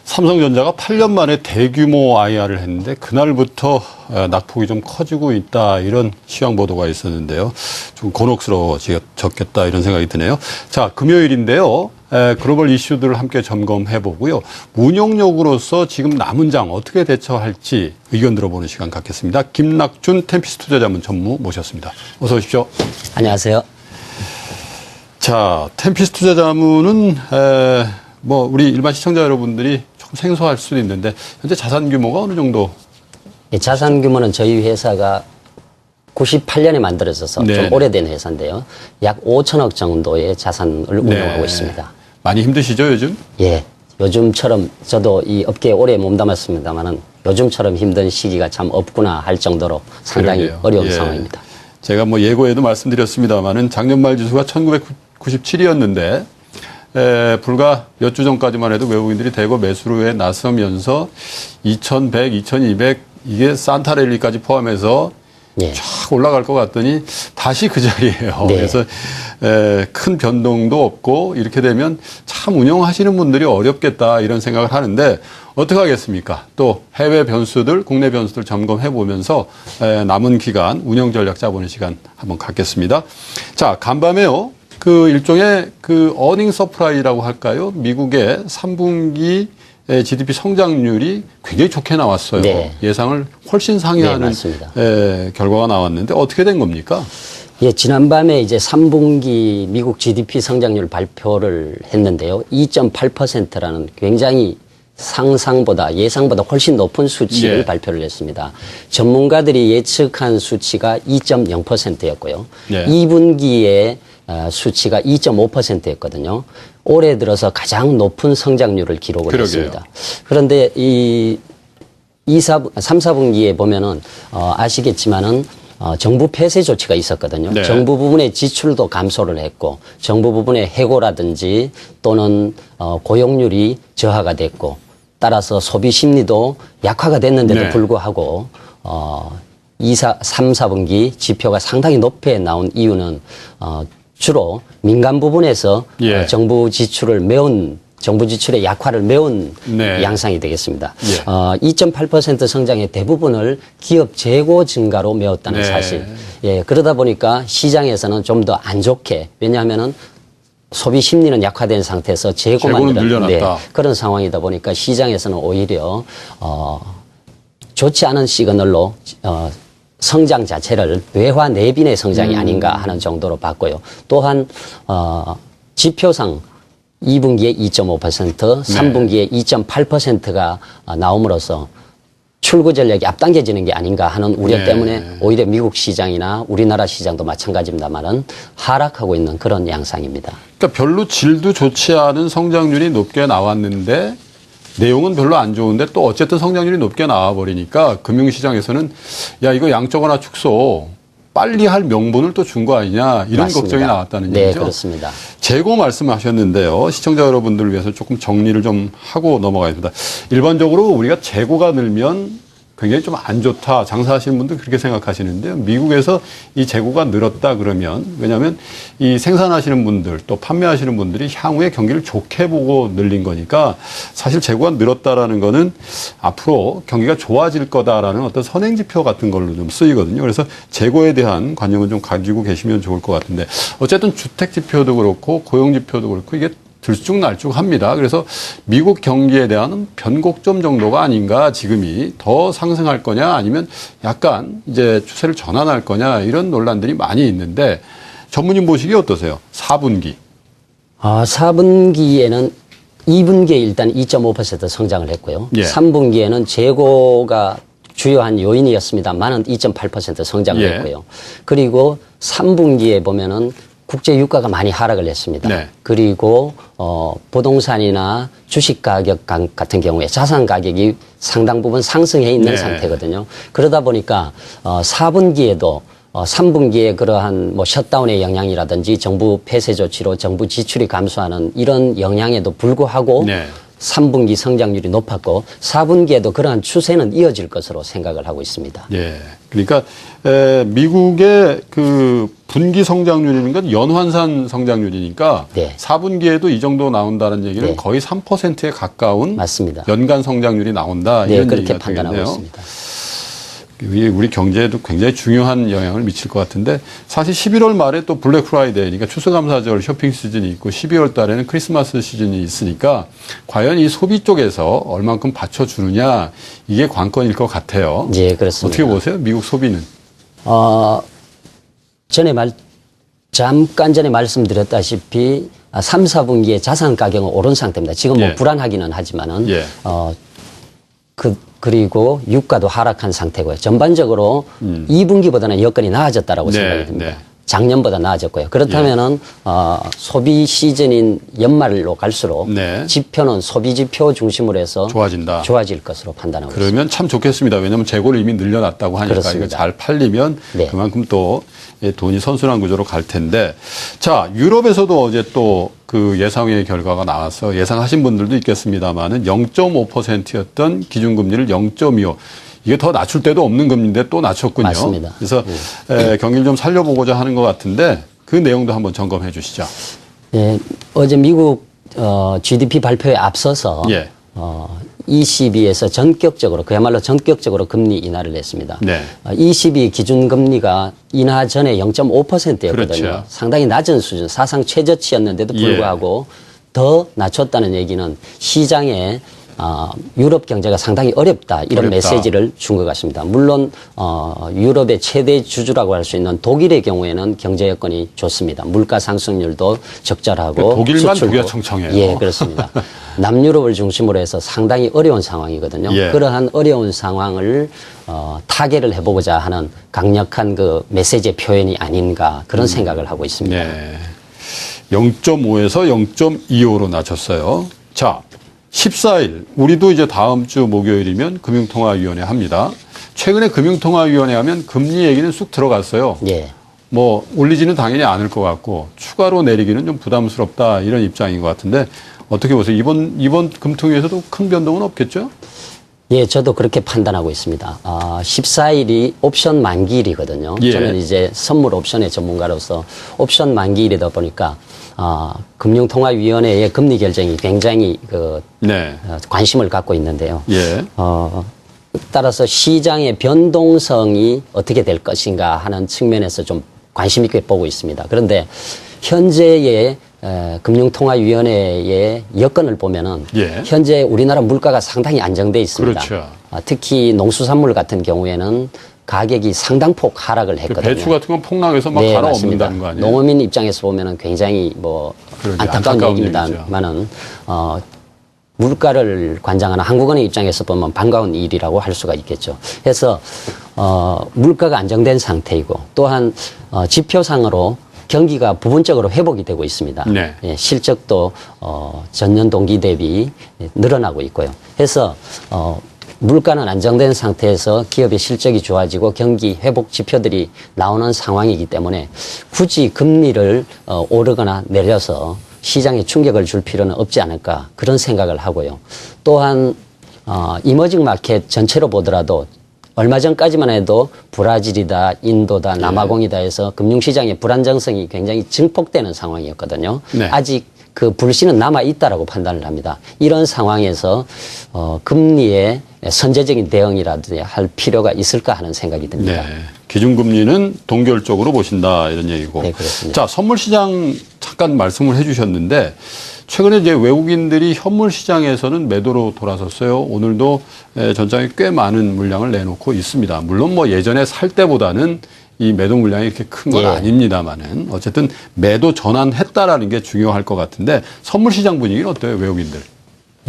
삼성전자가 8년 만에 대규모 IR을 했는데 그날부터 낙폭이 좀 커지고 있다 이런 시황 보도가 있었는데요. 좀 곤혹스러워졌겠다 이런 생각이 드네요. 자, 금요일인데요. 글로벌 이슈들을 함께 점검해 보고요. 운용력으로서 지금 남은 장 어떻게 대처할지 의견 들어보는 시간 갖겠습니다. 김낙준 템피스 투자자문 전무 모셨습니다. 어서 오십시오. 안녕하세요. 자, 템피스 투자자문은 우리 일반 시청자 여러분들이 조금 생소할 수도 있는데 현재 자산 규모가 어느 정도? 자산 규모는 저희 회사가 98년에 만들어져서 네. 좀 오래된 회사인데요. 약 5천억 정도의 자산을 운영하고 있습니다. 많이 힘드시죠, 요즘? 예. 요즘처럼 저도 이 업계에 오래 몸담았습니다만은 요즘처럼 힘든 시기가 참 없구나 할 정도로 상당히 그러게요. 어려운 예. 상황입니다. 제가 예고에도 말씀드렸습니다만은 작년 말 지수가 1997이었는데 불과 몇 주 전까지만 해도 외국인들이 대거 매수로에 나서면서 2100, 2200 이게 산타랠리까지 포함해서 예. 쫙 올라갈 것 같더니 다시 그 자리예요. 네. 그래서 큰 변동도 없고 이렇게 되면 참 운영하시는 분들이 어렵겠다 이런 생각을 하는데 어떻게 하겠습니까? 또 해외 변수들, 국내 변수들 점검해 보면서 남은 기간 운영 전략 짜보는 시간 한번 갖겠습니다. 자, 간밤에요. 그 일종의 그 어닝 서프라이즈라고 할까요? 미국의 3분기 GDP 성장률이 굉장히 좋게 나왔어요. 네. 예상을 훨씬 상회하는 맞습니다. 결과가 나왔는데 어떻게 된 겁니까? 예, 지난밤에 이제 3분기 미국 GDP 성장률 발표를 했는데요. 2.8%라는 굉장히 상상보다 예상보다 훨씬 높은 수치를 예. 발표를 했습니다. 전문가들이 예측한 수치가 2.0%였고요. 예. 2분기에 수치가 2.5%였거든요. 올해 들어서 가장 높은 성장률을 기록을 그러게요. 했습니다. 그런데 3, 4분기에 보면은 아시겠지만은 정부 폐쇄 조치가 있었거든요. 네. 정부 부분의 지출도 감소를 했고 정부 부분의 해고라든지 또는 고용률이 저하가 됐고 따라서 소비 심리도 약화가 됐는데도 네. 불구하고 3, 4분기 지표가 상당히 높게 나온 이유는 주로 민간 부분에서 예. 정부 지출을 정부 지출의 약화를 메운 네. 양상이 되겠습니다. 예. 2.8% 성장의 대부분을 기업 재고 증가로 메웠다는 네. 사실. 예, 그러다 보니까 시장에서는 좀 더 안 좋게, 왜냐하면은 소비 심리는 약화된 상태에서 재고는 늘려놨다. 그런 상황이다 보니까 시장에서는 오히려 좋지 않은 시그널로 성장 자체를 외화 내빈의 성장이 아닌가 하는 정도로 봤고요. 또한 지표상 2분기에 2.5%, 3분기에 2.8%가 나옴으로써 출구 전략이 앞당겨지는 게 아닌가 하는 우려 네. 때문에 오히려 미국 시장이나 우리나라 시장도 마찬가지입니다만은 하락하고 있는 그런 양상입니다. 그러니까 별로 질도 좋지 않은 성장률이 높게 나왔는데 내용은 별로 안 좋은데 또 어쨌든 성장률이 높게 나와버리니까 금융시장에서는 야 이거 양적 완화 축소 빨리 할 명분을 또 준 거 아니냐 이런 맞습니다. 걱정이 나왔다는 네, 얘기죠. 그렇습니다. 재고 말씀하셨는데요. 시청자 여러분들을 위해서 조금 정리를 좀 하고 넘어가겠습니다. 일반적으로 우리가 재고가 늘면 굉장히 좀 안 좋다. 장사하시는 분들 그렇게 생각하시는데요. 미국에서 이 재고가 늘었다 그러면 왜냐하면 이 생산하시는 분들 또 판매하시는 분들이 향후에 경기를 좋게 보고 늘린 거니까 사실 재고가 늘었다라는 거는 앞으로 경기가 좋아질 거다라는 어떤 선행지표 같은 걸로 좀 쓰이거든요. 그래서 재고에 대한 관념은 좀 가지고 계시면 좋을 것 같은데 어쨌든 주택지표도 그렇고 고용지표도 그렇고 이게 들쭉날쭉합니다. 그래서 미국 경기에 대한 변곡점 정도가 아닌가 지금이 더 상승할 거냐 아니면 약간 이제 추세를 전환할 거냐 이런 논란들이 많이 있는데 전문님 보시기 어떠세요? 4분기. 4분기에는 2분기에 일단 2.5% 성장을 했고요. 예. 3분기에는 재고가 주요한 요인이었습니다만은 2.8% 성장을 예. 했고요. 그리고 3분기에 보면은 국제 유가가 많이 하락을 했습니다. 네. 그리고 부동산이나 주식 가격 같은 경우에 자산 가격이 상당 부분 상승해 있는 네. 상태거든요. 그러다 보니까 4분기에도 3분기에 그러한 셧다운의 영향이라든지 정부 폐쇄 조치로 정부 지출이 감소하는 이런 영향에도 불구하고 네. 3분기 성장률이 높았고 4분기에도 그러한 추세는 이어질 것으로 생각을 하고 있습니다. 예. 그러니까 미국의 그 분기 성장률이니까 연환산 성장률이니까 네. 4분기에도 이 정도 나온다는 얘기는 네. 거의 3%에 가까운 맞습니다. 연간 성장률이 나온다 네, 이런 그렇게 얘기가 판단하고 되겠네요. 있습니다. 우리 경제에도 굉장히 중요한 영향을 미칠 것 같은데 사실 11월 말에 또 블랙 프라이데이 그러니까 추수감사절 쇼핑 시즌이 있고 12월 달에는 크리스마스 시즌이 있으니까 과연 이 소비 쪽에서 얼만큼 받쳐주느냐 이게 관건일 것 같아요. 예, 그렇습니다. 어떻게 보세요? 미국 소비는? 잠깐 전에 말씀드렸다시피 3, 4분기에 자산 가격은 오른 상태입니다. 지금 뭐 예. 불안하기는 하지만은 예. 그리고 유가도 하락한 상태고요. 전반적으로 2분기보다는 여건이 나아졌다라고 네, 생각이 듭니다. 네. 작년보다 나아졌고요. 그렇다면은 소비 시즌인 연말로 갈수록 네. 지표는 소비 지표 중심으로 해서 좋아진다. 좋아질 것으로 판단하고 있습니다. 그러면 참 좋겠습니다. 왜냐하면 재고를 이미 늘려놨다고 하니까 그렇습니다. 이거 잘 팔리면 네. 그만큼 또 돈이 선순환 구조로 갈 텐데 자 유럽에서도 어제 또 그 예상의 결과가 나와서 예상하신 분들도 있겠습니다만은 0.5%였던 기준금리를 0.25 이게 더 낮출 데도 없는 금리인데 또 낮췄군요. 맞습니다. 그래서 경기를 좀 살려보고자 하는 것 같은데 그 내용도 한번 점검해 주시죠. 예, 어제 미국 GDP 발표에 앞서서 예. ECB에서 전격적으로 그야말로 전격적으로 금리 인하를 했습니다. 네. ECB 기준금리가 인하 전에 0.5%였거든요. 그렇죠. 상당히 낮은 수준, 사상 최저치였는데도 불구하고 더 낮췄다는 얘기는 시장에 유럽 경제가 상당히 어렵다 이런 어렵다. 메시지를 준 것 같습니다. 물론 유럽의 최대 주주라고 할 수 있는 독일의 경우에는 경제 여건이 좋습니다. 물가 상승률도 적절하고 독일만 수출도. 보기가 청청해요. 예, 그렇습니다. 남유럽을 중심으로 해서 상당히 어려운 상황이거든요. 예. 그러한 어려운 상황을 타개를 해보고자 하는 강력한 그 메시지의 표현이 아닌가 그런 생각을 하고 있습니다. 네. 0.5에서 0.25로 낮췄어요. 자, 14일 우리도 이제 다음 주 목요일이면 금융통화위원회 합니다. 최근에 금융통화위원회 하면 금리 얘기는 쑥 들어갔어요. 예. 뭐 올리지는 당연히 않을 것 같고 추가로 내리기는 좀 부담스럽다 이런 입장인 것 같은데 어떻게 보세요? 이번 금통위에서도 큰 변동은 없겠죠? 예, 저도 그렇게 판단하고 있습니다. 14일이 옵션 만기일이거든요. 예. 저는 이제 선물 옵션의 전문가로서 옵션 만기일이다 보니까 금융통화위원회의 금리 결정이 굉장히 네. 관심을 갖고 있는데요. 예. 따라서 시장의 변동성이 어떻게 될 것인가 하는 측면에서 좀 관심 있게 보고 있습니다. 그런데 현재의 금융통화위원회의 여건을 보면은 예. 현재 우리나라 물가가 상당히 안정돼 있습니다. 그렇죠. 특히 농수산물 같은 경우에는 가격이 상당폭 하락을 했거든요. 배추 같은 건 폭락해서 막 네, 갈아 맞습니다. 엎는다는 거 아니에요? 농어민 입장에서 보면은 굉장히 그러게, 안타까운 안타까운 얘기입니다만은 물가를 관장하는 한국은행 입장에서 보면 반가운 일이라고 할 수가 있겠죠. 그래서 물가가 안정된 상태이고 또한 지표상으로 경기가 부분적으로 회복이 되고 있습니다. 네. 예, 실적도 전년 동기 대비 늘어나고 있고요. 그래서 물가는 안정된 상태에서 기업의 실적이 좋아지고 경기 회복 지표들이 나오는 상황이기 때문에 굳이 금리를 오르거나 내려서 시장에 충격을 줄 필요는 없지 않을까 그런 생각을 하고요. 또한 이머징 마켓 전체로 보더라도 얼마 전까지만 해도 브라질이다, 인도다, 남아공이다 해서 금융시장의 불안정성이 굉장히 증폭되는 상황이었거든요. 네. 아직 그 불씨는 남아 있다라고 판단을 합니다. 이런 상황에서 금리의 선제적인 대응이라든지 할 필요가 있을까 하는 생각이 듭니다. 네. 기준금리는 동결적으로 보신다 이런 얘기고. 네, 그렇습니다. 자, 선물시장 잠깐 말씀을 해주셨는데 최근에 이제 외국인들이 현물 시장에서는 매도로 돌아섰어요. 오늘도 전장에 꽤 많은 물량을 내놓고 있습니다. 물론 뭐 예전에 살 때보다는 이 매도 물량이 이렇게 큰 건 예. 아닙니다만은 어쨌든 매도 전환했다라는 게 중요할 것 같은데 선물 시장 분위기는 어때요, 외국인들?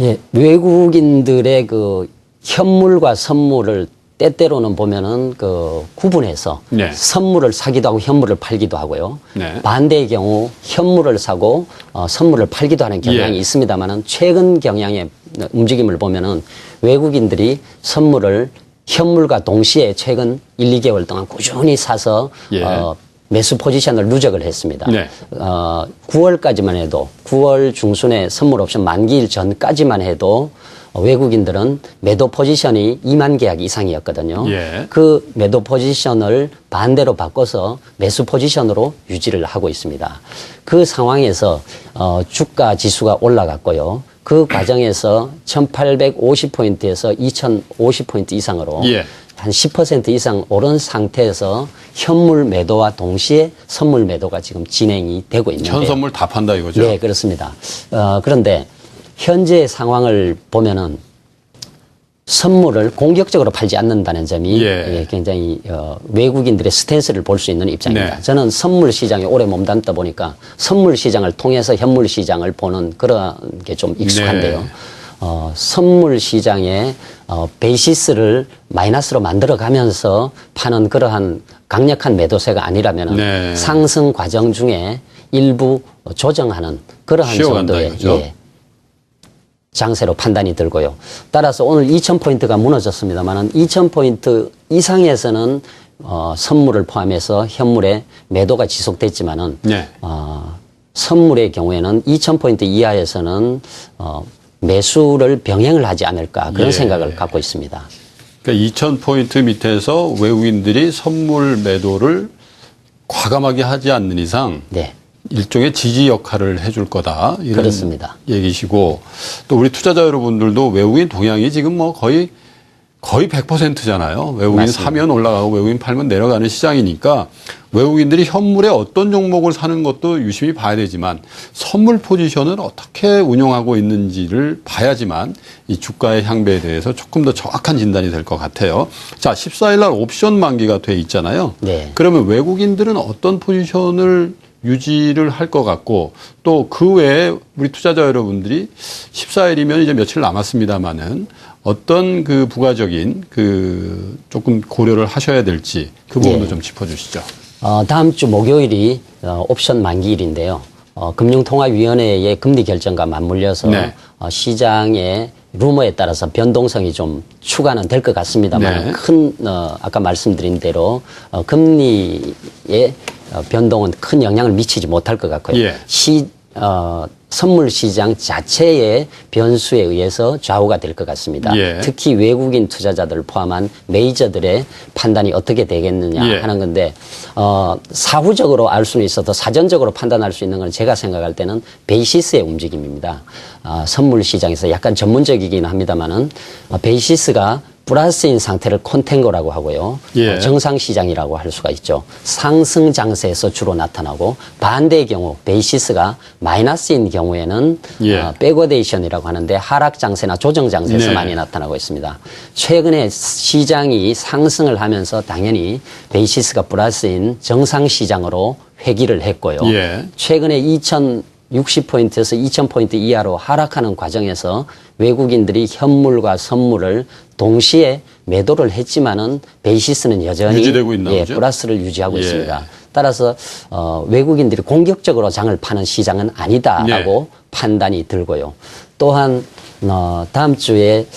예, 외국인들의 그 현물과 선물을 때때로는 보면은 그 구분해서 네. 선물을 사기도 하고 현물을 팔기도 하고요. 네. 반대의 경우 현물을 사고 선물을 팔기도 하는 경향이 예. 있습니다만은 최근 경향의 움직임을 보면은 외국인들이 선물을 현물과 동시에 최근 1, 2개월 동안 꾸준히 사서 예. 매수 포지션을 누적을 했습니다. 네. 9월까지만 해도 9월 중순에 선물 옵션 만기일 전까지만 해도 외국인들은 매도 포지션이 2만 계약 이상이었거든요. 예. 그 매도 포지션을 반대로 바꿔서 매수 포지션으로 유지를 하고 있습니다. 그 상황에서 주가 지수가 올라갔고요. 그 과정에서 1850포인트에서 2050포인트 이상으로 예. 한 10% 이상 오른 상태에서 현물 매도와 동시에 선물 매도가 지금 진행이 되고 있는데요. 현선물 다 판다 이거죠? 네, 그렇습니다. 그런데 현재 상황을 보면은 선물을 공격적으로 팔지 않는다는 점이 예. 굉장히 외국인들의 스탠스를 볼 수 있는 입장입니다. 네. 저는 선물 시장에 오래 몸담다 보니까 선물 시장을 통해서 현물 시장을 보는 그런 게 좀 익숙한데요. 네. 선물 시장에 베이시스를 마이너스로 만들어가면서 파는 그러한 강력한 매도세가 아니라면 네. 상승 과정 중에 일부 조정하는 그러한 쉬어간다 정도의 이거죠? 장세로 판단이 들고요. 따라서 오늘 2000포인트가 무너졌습니다만 2000포인트 이상에서는 선물을 포함해서 현물의 매도가 지속됐지만은 네. 선물의 경우에는 2000포인트 이하에서는 매수를 병행을 하지 않을까 그런 예. 생각을 갖고 있습니다. 그러니까 2000포인트 밑에서 외국인들이 선물 매도를 과감하게 하지 않는 이상 네. 일종의 지지 역할을 해줄 거다. 이런 그렇습니다. 얘기시고 또 우리 투자자 여러분들도 외국인 동향이 지금 뭐 거의 100%잖아요. 외국인 맞습니다. 사면 올라가고 외국인 팔면 내려가는 시장이니까 외국인들이 현물에 어떤 종목을 사는 것도 유심히 봐야 되지만 선물 포지션을 어떻게 운용하고 있는지를 봐야지만 이 주가의 향배에 대해서 조금 더 정확한 진단이 될 것 같아요. 자, 14일 날 옵션 만기가 돼 있잖아요. 네. 그러면 외국인들은 어떤 포지션을 유지를 할 것 같고 또 그 외에 우리 투자자 여러분들이 14일이면 이제 며칠 남았습니다만은 어떤 그 부가적인 그 조금 고려를 하셔야 될지 그 부분도 예. 좀 짚어주시죠. 다음 주 목요일이 옵션 만기일인데요. 금융통화위원회의 금리 결정과 맞물려서 네. 시장의 루머에 따라서 변동성이 좀 추가는 될 것 같습니다만 네. 큰 아까 말씀드린 대로 금리의 변동은 큰 영향을 미치지 못할 것 같고요. 예. 선물 시장 자체의 변수에 의해서 좌우가 될 것 같습니다. 예. 특히 외국인 투자자들을 포함한 메이저들의 판단이 어떻게 되겠느냐 예. 하는 건데 사후적으로 알 수는 있어도 사전적으로 판단할 수 있는 건 제가 생각할 때는 베이시스의 움직임입니다. 선물 시장에서 약간 전문적이긴 합니다만은 베이시스가 플러스인 상태를 콘탱고라고 하고요. 예. 정상 시장이라고 할 수가 있죠. 상승 장세에서 주로 나타나고 반대의 경우 베이시스가 마이너스인 경우에는 예. 백워데이션이라고 하는데 하락 장세나 조정 장세에서 네. 많이 나타나고 있습니다. 최근에 시장이 상승을 하면서 당연히 베이시스가 플러스인 정상 시장으로 회귀를 했고요. 예. 최근에 2060포인트에서 2000포인트 이하로 하락하는 과정에서 외국인들이 현물과 선물을 동시에 매도를 했지만은 베이시스는 여전히 유지되고 있나 보죠? 플러스를 유지하고 예. 있습니다. 따라서 외국인들이 공격적으로 장을 파는 시장은 아니다라고 판단이 들고요. 또한 다음 주에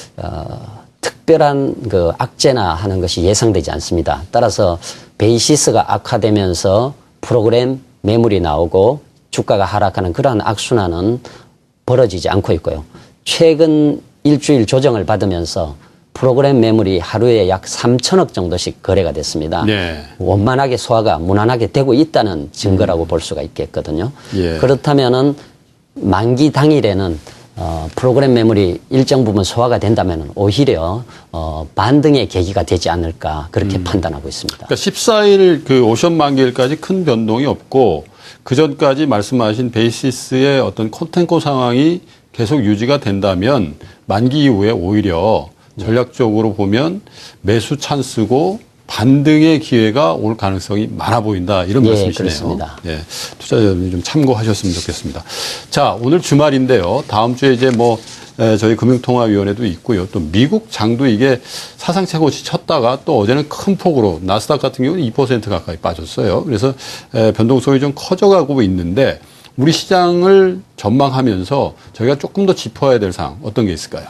특별한 그 악재나 하는 것이 예상되지 않습니다. 따라서 베이시스가 악화되면서 프로그램 매물이 나오고 주가가 하락하는 그러한 악순환은 벌어지지 않고 있고요. 최근 일주일 조정을 받으면서 프로그램 매물이 하루에 약 3천억 정도씩 거래가 됐습니다. 네. 원만하게 소화가 무난하게 되고 있다는 증거라고 볼 수가 있겠거든요. 예. 그렇다면은 만기 당일에는 프로그램 매물이 일정 부분 소화가 된다면 오히려 반등의 계기가 되지 않을까 그렇게 판단하고 있습니다. 그러니까 14일 그 오션 만기일까지 큰 변동이 없고 그 전까지 말씀하신 베이시스의 어떤 콘텐코 상황이 계속 유지가 된다면 만기 이후에 오히려 전략적으로 보면 매수 찬스고 반등의 기회가 올 가능성이 많아 보인다 이런 예, 말씀이시네요. 그렇습니다. 예, 투자자분이 좀 참고하셨으면 좋겠습니다. 자, 오늘 주말인데요. 다음 주에 이제 뭐 저희 금융통화위원회도 있고요. 또 미국 장도 이게 사상 최고치 쳤다가 또 어제는 큰 폭으로 나스닥 같은 경우는 2% 가까이 빠졌어요. 그래서 변동성이 좀 커져가고 있는데 우리 시장을 전망하면서 저희가 조금 더 짚어야 될 사항 어떤 게 있을까요?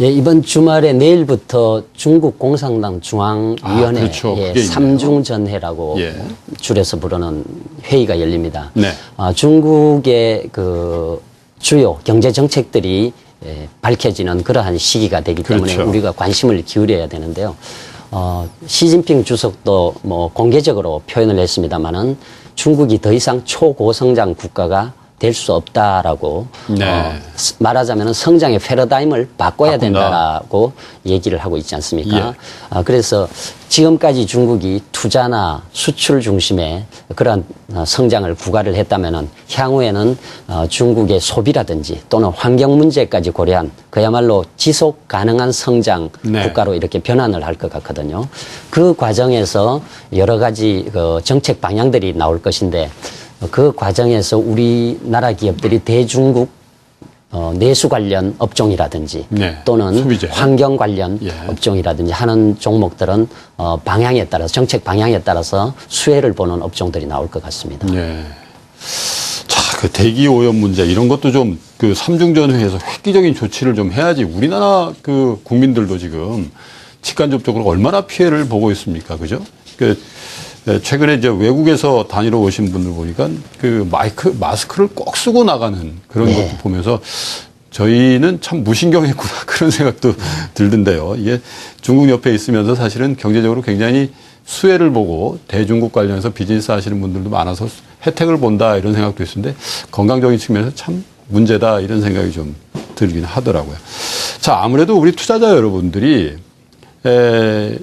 예, 이번 주말에 내일부터 중국 공산당 중앙위원회 그렇죠. 예, 그게 있네요. 삼중전회라고 예. 줄여서 부르는 회의가 열립니다. 네. 중국의 그 주요 경제 정책들이 밝혀지는 그러한 시기가 되기 때문에 그렇죠. 우리가 관심을 기울여야 되는데요. 시진핑 주석도 뭐 공개적으로 표현을 했습니다마는 중국이 더 이상 초고성장 국가가 될 수 없다라고 네. 말하자면 성장의 패러다임을 바꿔야 바꾼다. 된다라고 얘기를 하고 있지 않습니까? 예. 그래서 지금까지 중국이 투자나 수출 중심의 그런 성장을 구가를 했다면은 향후에는 중국의 소비라든지 또는 환경 문제까지 고려한 그야말로 지속 가능한 성장 네. 국가로 이렇게 변환을 할 것 같거든요. 그 과정에서 여러 가지 그 정책 방향들이 나올 것인데 그 과정에서 우리나라 기업들이 대중국 내수 관련 업종이라든지 네. 또는 소비재. 환경 관련 예. 업종이라든지 하는 종목들은 방향에 따라서 정책 방향에 따라서 수혜를 보는 업종들이 나올 것 같습니다. 네. 자, 그 대기 오염 문제 이런 것도 좀 그 삼중전회에서 획기적인 조치를 좀 해야지 우리나라 그 국민들도 지금 직간접적으로 얼마나 피해를 보고 있습니까, 그죠? 그 최근에 이제 외국에서 다니러 오신 분들 보니까 그 마스크를 꼭 쓰고 나가는 그런 네. 것도 보면서 저희는 참 무신경했구나 그런 생각도 들던데요. 이게 중국 옆에 있으면서 사실은 경제적으로 굉장히 수혜를 보고 대중국 관련해서 비즈니스 하시는 분들도 많아서 혜택을 본다 이런 생각도 있었는데 건강적인 측면에서 참 문제다 이런 생각이 좀 들긴 하더라고요. 자, 아무래도 우리 투자자 여러분들이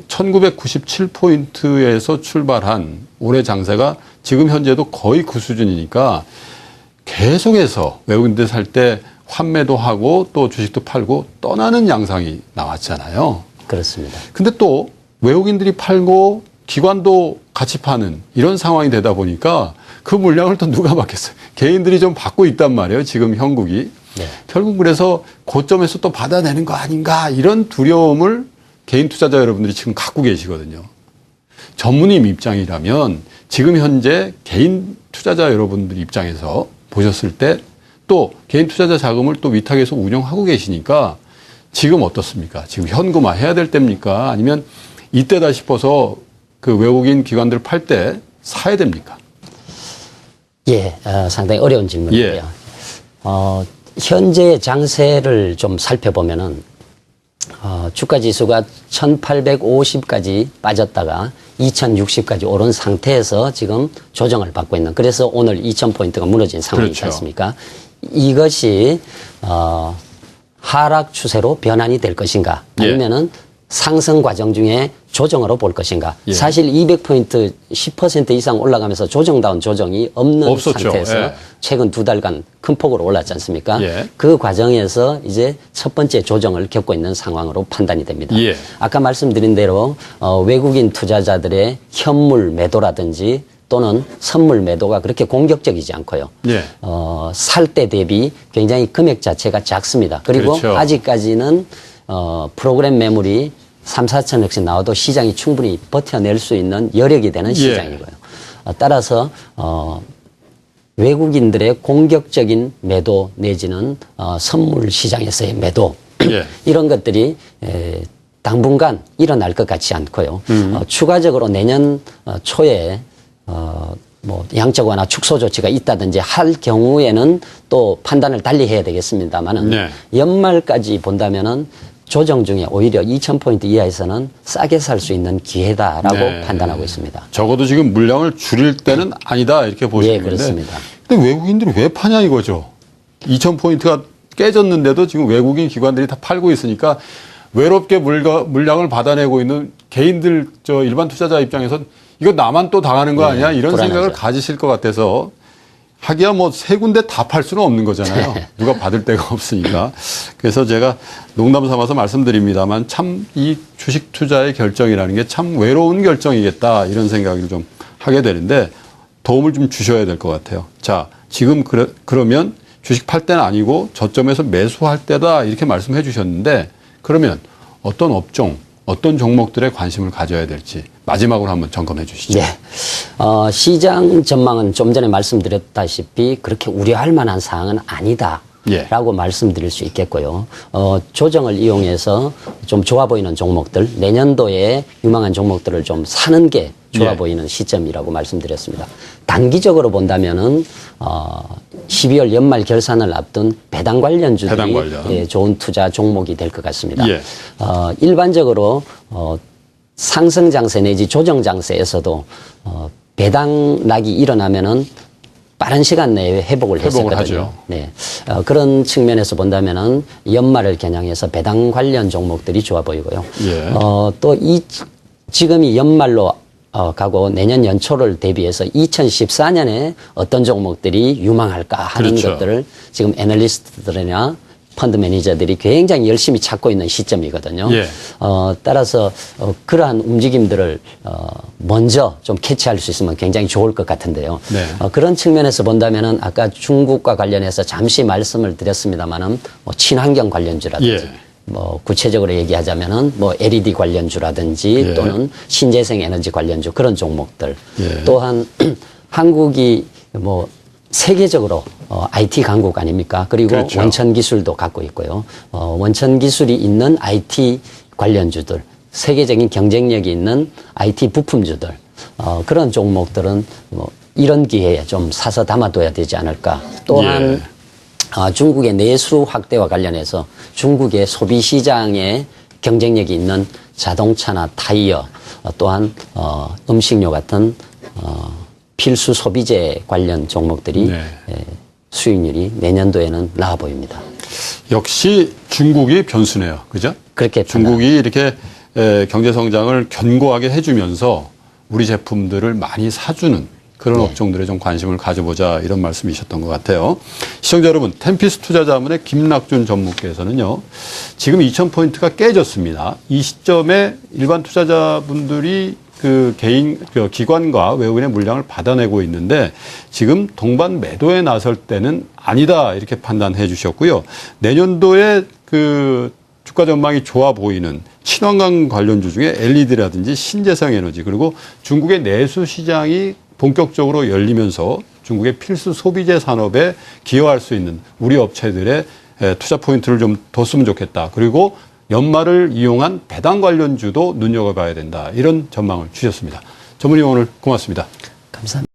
1997포인트에서 출발한 올해 장세가 지금 현재도 거의 그 수준이니까 계속해서 외국인들 살 때 환매도 하고 또 주식도 팔고 떠나는 양상이 나왔잖아요. 그렇습니다. 근데 또 외국인들이 팔고 기관도 같이 파는 이런 상황이 되다 보니까 그 물량을 또 누가 받겠어요? 개인들이 좀 받고 있단 말이에요. 지금 형국이. 네. 결국 그래서 고점에서 또 받아내는 거 아닌가 이런 두려움을 개인 투자자 여러분들이 지금 갖고 계시거든요. 전문님 입장이라면 지금 현재 개인 투자자 여러분들 입장에서 보셨을 때 또 개인 투자자 자금을 또 위탁해서 운영하고 계시니까 지금 어떻습니까? 지금 현금화 해야 될 때입니까? 아니면 이때다 싶어서 그 외국인 기관들 팔 때 사야 됩니까? 예, 상당히 어려운 질문이고요. 예. 현재 장세를 좀 살펴보면은 주가 지수가 1850까지 빠졌다가 2060까지 오른 상태에서 지금 조정을 받고 있는, 그래서 오늘 2000포인트가 무너진 상황이지 그렇죠. 않습니까? 이것이 하락 추세로 변환이 될 것인가 아니면은 상승 과정 중에 조정으로 볼 것인가. 예. 사실 200포인트 10% 이상 올라가면서 조정다운 조정이 없는 없었죠. 상태에서 예. 최근 2달간 큰 폭으로 올랐지 않습니까? 예. 그 과정에서 이제 첫 번째 조정을 겪고 있는 상황으로 판단이 됩니다. 예. 아까 말씀드린 대로 외국인 투자자들의 현물 매도라든지 또는 선물 매도가 그렇게 공격적이지 않고요. 예. 살 때 대비 굉장히 금액 자체가 작습니다. 그리고 그렇죠. 아직까지는 프로그램 매물이 3, 4천억씩 나와도 시장이 충분히 버텨낼 수 있는 여력이 되는 시장이고요. 따라서 외국인들의 공격적인 매도 내지는 선물 시장에서의 매도 예. 이런 것들이 당분간 일어날 것 같지 않고요. 추가적으로 내년 초에 뭐 양적 완화 축소 조치가 있다든지 할 경우에는 또 판단을 달리 해야 되겠습니다만은 네. 연말까지 본다면은 조정 중에 오히려 2000포인트 이하에서는 싸게 살 수 있는 기회다라고 네. 판단하고 있습니다. 적어도 지금 물량을 줄일 때는 아니다 이렇게 보시는 예, 건데. 그렇습니다. 근데 외국인들이 왜 파냐 이거죠. 2000포인트가 깨졌는데도 지금 외국인 기관들이 다 팔고 있으니까 외롭게 물량을 받아내고 있는 개인들 일반 투자자 입장에선 이거 나만 또 당하는 거 아니야? 이런 불안하죠. 생각을 가지실 것 같아서 하기야 뭐 세 군데 다 팔 수는 없는 거잖아요. 누가 받을 데가 없으니까. 그래서 제가 농담 삼아서 말씀드립니다만 참 이 주식 투자의 결정이라는 게 참 외로운 결정이겠다 이런 생각을 좀 하게 되는데 도움을 좀 주셔야 될 것 같아요. 자, 지금 그러면 주식 팔 때는 아니고 저점에서 매수할 때다 이렇게 말씀해 주셨는데 그러면 어떤 업종, 어떤 종목들에 관심을 가져야 될지 마지막으로 한번 점검해 주시죠. 네. 시장 전망은 좀 전에 말씀드렸다시피 그렇게 우려할 만한 사항은 아니다. 예. 라고 말씀드릴 수 있겠고요. 조정을 이용해서 좀 좋아 보이는 종목들, 내년도에 유망한 종목들을 좀 사는 게 좋아 예. 보이는 시점이라고 말씀드렸습니다. 단기적으로 본다면은 12월 연말 결산을 앞둔 배당 관련주들이 배당 관련. 예, 좋은 투자 종목이 될 것 같습니다. 예. 일반적으로 상승 장세 내지 조정 장세에서도 배당락이 일어나면은 빠른 시간 내에 회복을 했었거든요. 하죠. 네. 그런 측면에서 본다면은 연말을 겨냥해서 배당 관련 종목들이 좋아 보이고요. 예. 또 지금이 연말로 가고 내년 연초를 대비해서 2014년에 어떤 종목들이 유망할까 하는 그렇죠. 것들을 지금 애널리스트들이나 펀드 매니저들이 굉장히 열심히 찾고 있는 시점이거든요. 예. 따라서 그러한 움직임들을 먼저 좀 캐치할 수 있으면 굉장히 좋을 것 같은데요. 네. 그런 측면에서 본다면은 아까 중국과 관련해서 잠시 말씀을 드렸습니다만은 뭐 친환경 관련주라든지 예. 뭐 구체적으로 얘기하자면은 뭐 LED 관련주라든지 예. 또는 신재생 에너지 관련주 그런 종목들 예. 또한 한국이 뭐 세계적으로 IT 강국 아닙니까? 그리고 그렇죠. 원천 기술도 갖고 있고요. 원천 기술이 있는 IT 관련주들, 세계적인 경쟁력이 있는 IT 부품주들 그런 종목들은 뭐 이런 기회에 좀 사서 담아둬야 되지 않을까. 또한 중국의 내수 확대와 관련해서 중국의 소비 시장에 경쟁력이 있는 자동차나 타이어 또한 음식료 같은 필수 소비재 관련 종목들이 네. 수익률이 내년도에는 나아 보입니다. 역시 중국이 변수네요. 그죠? 그렇게 중국이 이렇게 경제 성장을 견고하게 해주면서 우리 제품들을 많이 사주는 그런 업종들에 좀 관심을 가져보자 이런 말씀이셨던 것 같아요. 시청자 여러분, 템피스 투자자문의 김낙준 전무께서는요. 지금 2,000포인트가 깨졌습니다. 이 시점에 일반 투자자분들이 기관과 외국인의 물량을 받아내고 있는데 지금 동반 매도에 나설 때는 아니다 이렇게 판단해 주셨고요. 내년도에 주가 전망이 좋아 보이는 친환경 관련주 중에 LED라든지 신재생 에너지 그리고 중국의 내수 시장이 본격적으로 열리면서 중국의 필수 소비재 산업에 기여할 수 있는 우리 업체들의 투자 포인트를 좀 뒀으면 좋겠다. 그리고 연말을 이용한 배당 관련주도 눈여겨봐야 된다. 이런 전망을 주셨습니다. 전문의 오늘 고맙습니다. 감사합니다.